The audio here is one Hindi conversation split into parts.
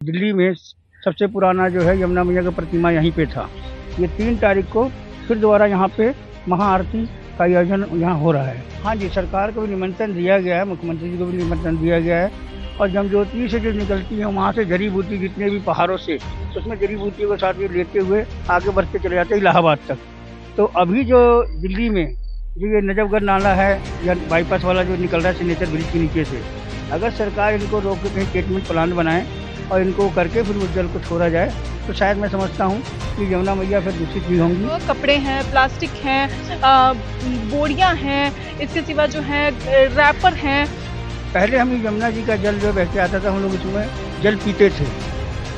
दिल्ली में सबसे पुराना जो है यमुना मैया का प्रतिमा यहीं पे था। ये 3 तारीख को फिर दोबारा यहाँ पे महाआरती का आयोजन यहाँ हो रहा है। हाँ जी, सरकार को भी निमंत्रण दिया गया है, मुख्यमंत्री जी को भी निमंत्रण दिया गया है और जमजोती से जो निकलती है वहाँ से जड़ी बूटी जितने भी पहाड़ों से, उसमें जड़ी बूटियों को साथ में लेते हुए आगे बढ़ते चले जाते हैं इलाहाबाद तक। तो अभी जो दिल्ली में जो ये नजफगढ़ नाला है या बाईपास वाला जो निकल रहा है सिग्नेचर ब्रिज के नीचे से, अगर सरकार इनको रोक के कहीं ट्रीटमेंट प्लांट बनाए और इनको करके फिर उस जल को छोड़ा जाए तो शायद मैं समझता हूँ कि यमुना मैया फिर दूषित नहीं होंगी। तो कपड़े हैं, प्लास्टिक हैं, बोरियां हैं, इसके सिवा जो है रैपर हैं। पहले हम यमुना जी का जल जो बह के आता था हम लोग इसमें जल पीते थे।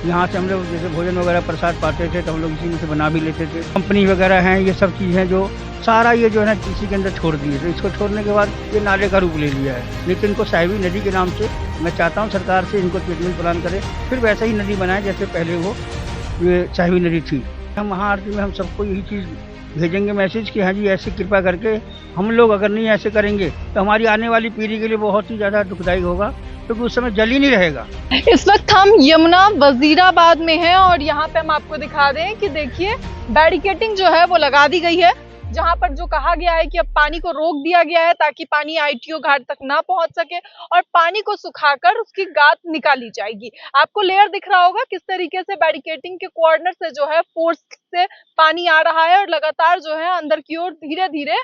यहाँ से हम लोग जैसे भोजन वगैरह प्रसाद पाते थे तो हम लोग इसी में से बना भी लेते थे। कंपनी वगैरह हैं, ये सब चीज़ें जो सारा ये जो है ना इसी के अंदर छोड़ दिए। तो इसको छोड़ने के बाद ये नाले का रूप ले लिया है। लेकिन इनको साहिबी नदी के नाम से मैं चाहता हूँ सरकार से इनको ट्रीटमेंट प्रदान करे, फिर वैसा ही नदी बनाए जैसे पहले वो ये साहिबी नदी थी। हम महाआरती में हम सबको यही चीज़ भेजेंगे मैसेज कि हाँ जी ऐसे कृपा करके हम लोग अगर नहीं ऐसे करेंगे तो हमारी आने वाली पीढ़ी के लिए बहुत ही ज़्यादा दुखदायी होगा, क्योंकि उस समय जल ही नहीं रहेगा। इस वक्त हम यमुना वजीराबाद में हैं और यहाँ पे हम आपको दिखा दें कि देखिए बैरिकेटिंग जो है वो लगा दी गई है, जहाँ पर जो कहा गया है कि अब पानी को रोक दिया गया है ताकि पानी आईटीओ घाट तक ना पहुंच सके और पानी को सुखाकर उसकी गाद निकाली जाएगी। आपको लेयर दिख रहा होगा किस तरीके से बैरिकेटिंग के कॉर्नर से जो है फोर्स से पानी आ रहा है और लगातार जो है अंदर की ओर धीरे धीरे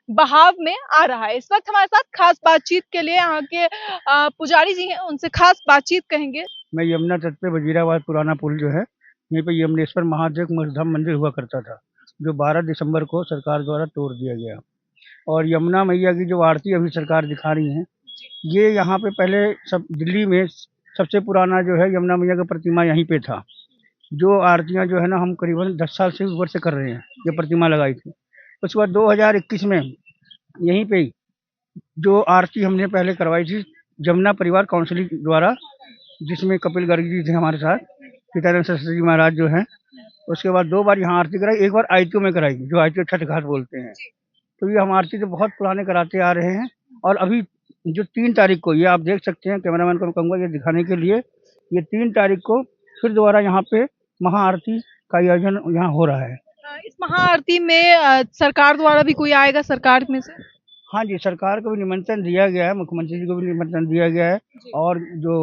बहाव में आ रहा है। इस वक्त हमारे साथ खास बातचीत के लिए यहाँ के पुजारी जी हैं, उनसे खास बातचीत कहेंगे। मैं यमुना तट पे वजीराबाद पुराना पुल जो है यहीं पे यमुनेश्वर महादेव मठधाम मंदिर हुआ करता था, जो 12 दिसंबर को सरकार द्वारा तोड़ दिया गया। और यमुना मैया की जो आरती अभी सरकार दिखा रही है, ये यहाँ पे पहले सब दिल्ली में सबसे पुराना जो है यमुना मैया का प्रतिमा यहीं पे था। जो आरतियाँ जो है ना हम करीबन 10 साल से ऊपर से कर रहे हैं, ये प्रतिमा लगाई थी। उसके बाद 2021 में यहीं पे ही जो आरती हमने पहले करवाई थी जमुना परिवार काउंसिल द्वारा, जिसमें कपिल गर्ग जी थे हमारे साथ, सीतानंद सरस्वती जी महाराज जो हैं। उसके बाद 2 बार यहाँ आरती कराई, एक बार आईटीओ में कराई जो आईटीओ छठ घाट बोलते हैं। तो ये हम आरती तो बहुत पुराने कराते आ रहे हैं और अभी जो 3 तारीख को, ये आप देख सकते हैं, कैमरामैन को मैं कहूँगा ये दिखाने के लिए, ये 3 तारीख को फिर दोबारा यहाँ पे महाआरती का आयोजन यहाँ हो रहा है। इस महाआरती में सरकार द्वारा भी कोई आएगा, सरकार में से? हाँ जी, सरकार को भी निमंत्रण दिया गया है, मुख्यमंत्री जी को भी निमंत्रण दिया गया है और जो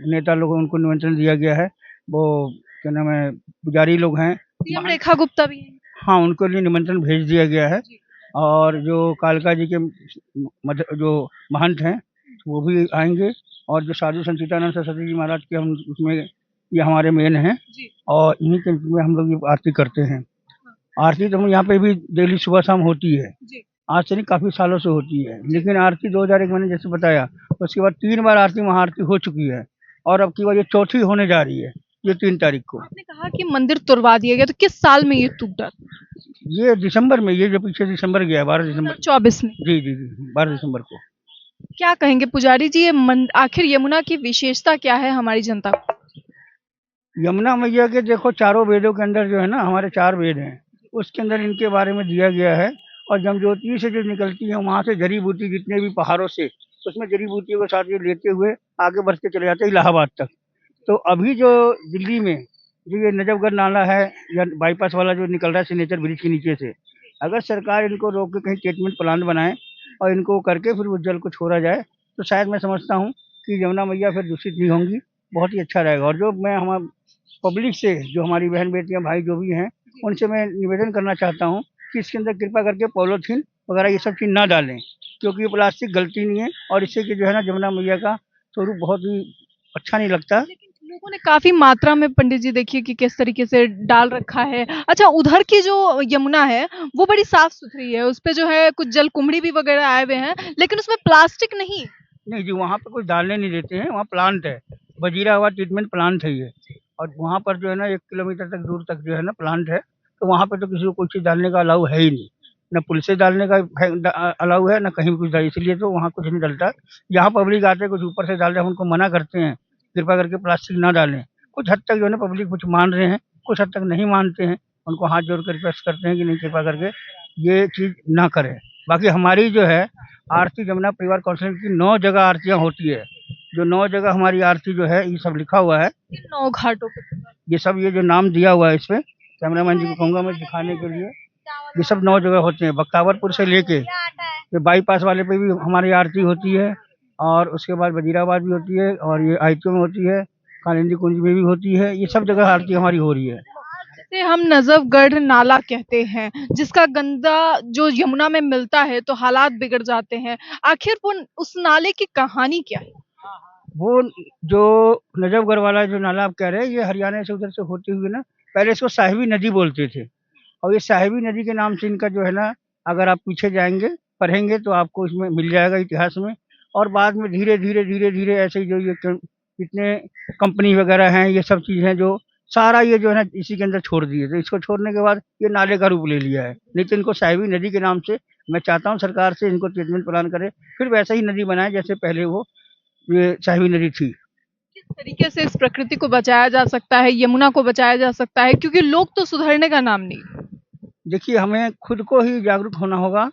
नेता लोग हैं उनको निमंत्रण दिया गया है। वो क्या नाम है, पुजारी लोग हैं, सीएम रेखा गुप्ता भी हैं। हाँ उनको लिए निमंत्रण भेज दिया गया है। और जो कालका जी के जो महंत हैं वो भी आएंगे और जो साधु संत सीतानंद सरस्वती जी महाराज के हम उसमें ये हमारे मेन हैं और इन्हीं के में हम लोग ये आरती करते हैं। आरती तो हम यहाँ पे भी डेली सुबह शाम होती है, आज से नहीं काफ़ी सालों से होती है। लेकिन आरती 2001 मैंने जैसे बताया, उसके बाद 3 बार आरती महाआरती हो चुकी है और अब की बार ये चौथी होने जा रही है, ये 3 तारीख को। आपने कहा कि मंदिर तुड़वा दिया गया, तो किस साल में ये टूटा? ये दिसंबर में, ये जो पीछे दिसंबर गया 12 दिसंबर 2024 में। जी जी जी 12 दिसंबर को। क्या कहेंगे पुजारी जी, ये आखिर यमुना की विशेषता क्या है हमारी जनता को? यमुना मैया के देखो चारों वेदों के अंदर जो है ना, हमारे 4 वेद हैं, उसके अंदर इनके बारे में दिया गया है। और जमजोती से जो निकलती है वहाँ से जड़ी बूटी जितने भी पहाड़ों से, उसमें जड़ी बूटियों को साथ में लेते हुए आगे बढ़ते चले जाते हैं इलाहाबाद तक। तो अभी जो दिल्ली में जो ये नजफगढ़ नाला है या बाईपास वाला जो निकल रहा है सिग्नेचर ब्रिज के नीचे से, अगर सरकार इनको रोक के कहीं ट्रीटमेंट प्लांट बनाए और इनको करके फिर उस जल को छोड़ा जाए तो शायद मैं समझता हूँ कि यमुना मैया फिर दूषित नहीं होंगी, बहुत ही अच्छा रहेगा। और जो मैं हमारे पब्लिक से, जो हमारी बहन बेटियां भाई जो भी हैं, उनसे मैं निवेदन करना चाहता हूँ कि इसके अंदर कृपा करके पॉलीथीन वगैरह ये सब चीज़ ना डालें, क्योंकि ये प्लास्टिक गलती नहीं है और इससे कि जो है ना यमुना मैया का स्वरूप बहुत ही अच्छा नहीं लगता। लोगों ने काफी मात्रा में, पंडित जी देखिए कि किस तरीके से डाल रखा है। अच्छा, उधर की जो यमुना है वो बड़ी साफ सुथरी है, उस पे जो है कुछ जल कुंभड़ी भी वगैरह आए हुए हैं, लेकिन उसमें प्लास्टिक नहीं। नहीं जी, वहाँ पे कुछ डालने नहीं देते हैं, वहाँ प्लांट है, वजीराबाद ट्रीटमेंट प्लांट है ये। और वहाँ पर जो है ना 1 किलोमीटर तक दूर तक जो है ना प्लांट है, तो वहाँ पे तो किसी को कोई चीज़ डालने का अलाउ है ही नहीं, न पुल से डालने का अलाउ है, न कहीं भी कुछ डाल, इसलिए तो वहाँ कुछ नहीं डलता। यहाँ पब्लिक आते कुछ ऊपर से डाल रहे हैं, उनको मना करते हैं कृपा करके प्लास्टिक ना डालें। कुछ हद तक जो है ना पब्लिक कुछ मान रहे हैं, कुछ हद तक नहीं मानते हैं, उनको हाथ जोड़ कर रिक्वेस्ट करते हैं कि नहीं कृपा करके ये चीज़ ना करें। बाकी हमारी जो है आरती जमुना परिवार काउंसिल की 9 जगह आरतियाँ होती है, जो 9 जगह हमारी आरती जो है ये सब लिखा हुआ है। इन 9 घाटों पे ये सब ये जो नाम दिया हुआ है इस पे, कैमरामैन जी को कहूँगा मैं दिखाने के लिए। ये सब 9 जगह होते हैं, बख्तावरपुर से लेके ये बाईपास वाले पे भी हमारी आरती होती है, और उसके बाद वजीराबाद भी होती है, और ये आईटीओ में होती है, कालिंदी कुंज में भी होती है। ये सब जगह आरती हमारी हो रही है। जिसे हम नजफगढ़ नाला कहते हैं, जिसका गंदा जो यमुना में मिलता है तो हालात बिगड़ जाते हैं। आखिर वो उस नाले की कहानी क्या है? वो जो नजफगढ़ वाला जो नाला आप कह रहे हैं, ये हरियाणा से उधर से होते हुए ना, पहले इसको साहिबी नदी बोलते थे, और ये साहिबी नदी के नाम से इनका जो है ना, अगर आप पीछे जाएंगे पढ़ेंगे तो आपको इसमें मिल जाएगा इतिहास में। और बाद में धीरे धीरे धीरे धीरे ऐसे ही जो ये जितने कंपनी वगैरह हैं, ये सब चीज़ हैं जो सारा ये जो है ना इसी के अंदर छोड़ दिए। तो इसको छोड़ने के बाद ये नाले का रूप ले लिया है। नहीं तो इनको साहिबी नदी के नाम से मैं चाहता हूँ सरकार से इनको ट्रीटमेंट प्रदान करे, फिर वैसा ही नदी बनाए जैसे पहले वो ये साहिबी नदी थी। किस तरीके से इस प्रकृति को बचाया जा सकता है, यमुना को बचाया जा सकता है, क्योंकि लोग तो सुधरने का नाम नहीं। देखिए, हमें खुद को ही जागरूक होना होगा।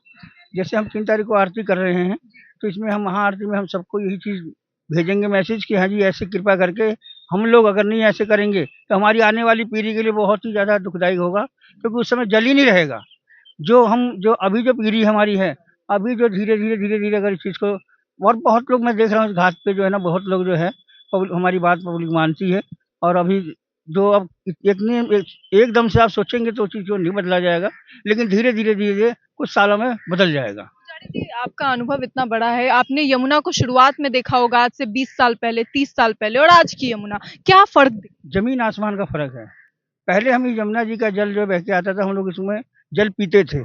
जैसे हम 3 तारीख को आरती कर रहे हैं, तो इसमें हम महाआरती में हम सबको यही चीज़ भेजेंगे मैसेज कि हाँ जी, ऐसे कृपा करके हम लोग अगर नहीं ऐसे करेंगे तो हमारी आने वाली पीढ़ी के लिए बहुत ही ज़्यादा दुखदायी होगा, क्योंकि उस समय जल ही नहीं रहेगा। जो अभी जो पीढ़ी हमारी है, अभी जो धीरे धीरे अगर इस चीज़ को, और बहुत लोग मैं देख रहा हूँ इस घाट पे जो है ना, बहुत लोग जो है हमारी बात पब्लिक मानती है। और अभी जो अब एकदम से आप सोचेंगे तो चीज़ को नहीं बदला जाएगा, लेकिन धीरे धीरे कुछ सालों में बदल जाएगा। पुजारी जी, आपका अनुभव इतना बड़ा है, आपने यमुना को शुरुआत में देखा होगा, आज से 20 साल पहले, 30 साल पहले, और आज की यमुना, क्या फर्क दिखा? जमीन आसमान का फ़र्क है। पहले हम यमुना जी का जल जो बह के आता था, हम लोग इसमें जल पीते थे।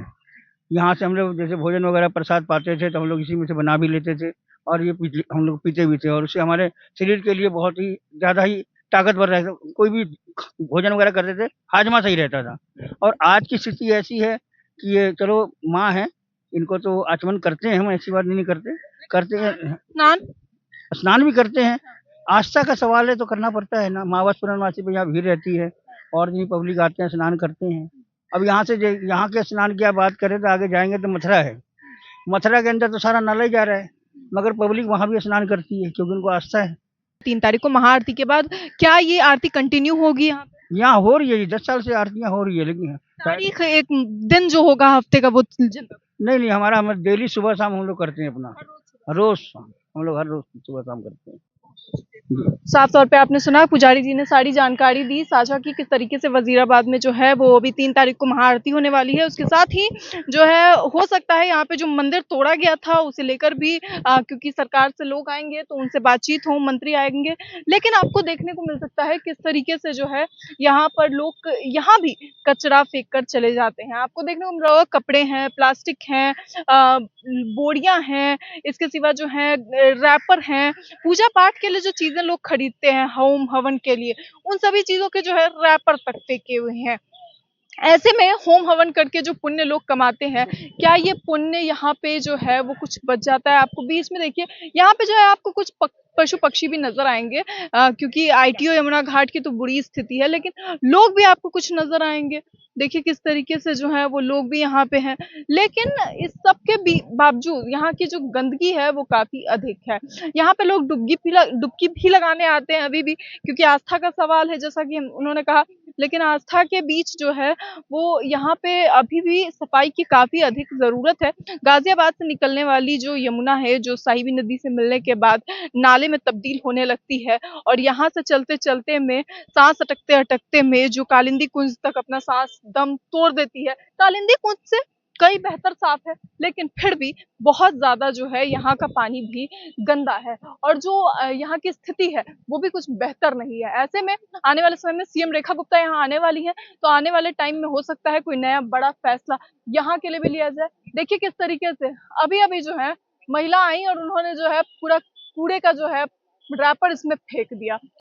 यहाँ से हम लोग जैसे भोजन वगैरह प्रसाद पाते थे, तो हम लोग इसी में से बना भी लेते थे, और ये हम लोग पीते भी थे, और उससे हमारे शरीर के लिए बहुत ही ज़्यादा ही ताकतवर रहता। कोई भी भोजन वगैरह करते थे, हाजमा सही रहता था। और आज की स्थिति ऐसी है कि ये चलो माँ है, इनको तो आचमन करते हैं हम, ऐसी बात नहीं करते, करते हैं, स्नान? स्नान भी करते हैं। आस्था का सवाल है तो करना पड़ता है ना। मावस पूर्णमासी पे यहाँ भीड़ रहती है, और भी पब्लिक आते हैं, स्नान करते हैं। अब यहाँ के स्नान की आप बात करें तो आगे जाएंगे तो मथुरा है। मथुरा के अंदर तो सारा नाला ही जा रहा है, मगर पब्लिक वहाँ भी स्नान करती है क्योंकि उनको आस्था है। 3 तारीख को महाआरती के बाद क्या ये आरती कंटिन्यू होगी यहाँ पे? यहाँ हो रही है, ये 10 साल से आरतियाँ हो रही है, लेकिन तारीख एक दिन जो होगा हफ्ते का, वो नहीं, हमारा हम डेली सुबह शाम हम लोग करते हैं अपना, रोज हम लोग हर रोज सुबह शाम करते हैं। साफ तौर पे आपने सुना, पुजारी जी ने सारी जानकारी दी, साझा की किस तरीके से वजीराबाद में जो है वो अभी 3 तारीख को महाआरती होने वाली है। उसके साथ ही जो है हो सकता है यहाँ पे जो मंदिर तोड़ा गया था उसे लेकर भी क्योंकि सरकार से लोग आएंगे तो उनसे बातचीत हो, मंत्री आएंगे, लेकिन आपको देखने को मिल सकता है किस तरीके से जो है यहाँ पर लोग यहाँ भी कचरा फेंक कर चले जाते हैं। आपको देखने को मिल रहा होगा, कपड़े हैं, प्लास्टिक हैं, बोरियां हैं, इसके सिवा जो है रैपर हैं, पूजा पाठ के लिए जो चीजें लोग खरीदते हैं होम हवन के लिए, उन सभी चीजों के जो है रैपर तक फेंके हुए हैं। ऐसे में होम हवन करके जो पुण्य लोग कमाते हैं, क्या ये पुण्य यहाँ पे जो है वो कुछ बच जाता है? आपको बीच में देखिए यहाँ पे जो है आपको कुछ पशु पक्षी भी नजर आएंगे, क्योंकि आईटीओ यमुना घाट की तो बुरी स्थिति है, लेकिन लोग भी आपको कुछ नजर आएंगे। देखिए किस तरीके से जो है वो लोग भी यहाँ पे हैं, लेकिन इस सब के बावजूद यहाँ की जो गंदगी है वो काफी अधिक है। यहाँ पे लोग डुबकी भी लगाने आते हैं अभी भी, क्योंकि आस्था का सवाल है, जैसा कि उन्होंने कहा, लेकिन आस्था के बीच जो है वो यहाँ पे अभी भी सफाई की काफी अधिक जरूरत है। गाजियाबाद से निकलने वाली जो यमुना है, जो साहिबी नदी से मिलने के बाद नाले में तब्दील होने लगती है, और यहाँ से चलते चलते में, सांस अटकते अटकते में जो कालिंदी कुंज तक अपना सांस दम तोड़ देती है। कालिंदी कुंज से कई बेहतर साफ है, लेकिन फिर भी बहुत ज्यादा जो है यहाँ का पानी भी गंदा है, और जो यहाँ की स्थिति है वो भी कुछ बेहतर नहीं है। ऐसे में आने वाले समय में सीएम रेखा गुप्ता यहाँ आने वाली है, तो आने वाले टाइम में हो सकता है कोई नया बड़ा फैसला यहाँ के लिए भी लिया जाए। देखिए किस तरीके से अभी अभी जो है महिला आई और उन्होंने जो है पूरा कूड़े का जो है रैपर इसमें फेंक दिया।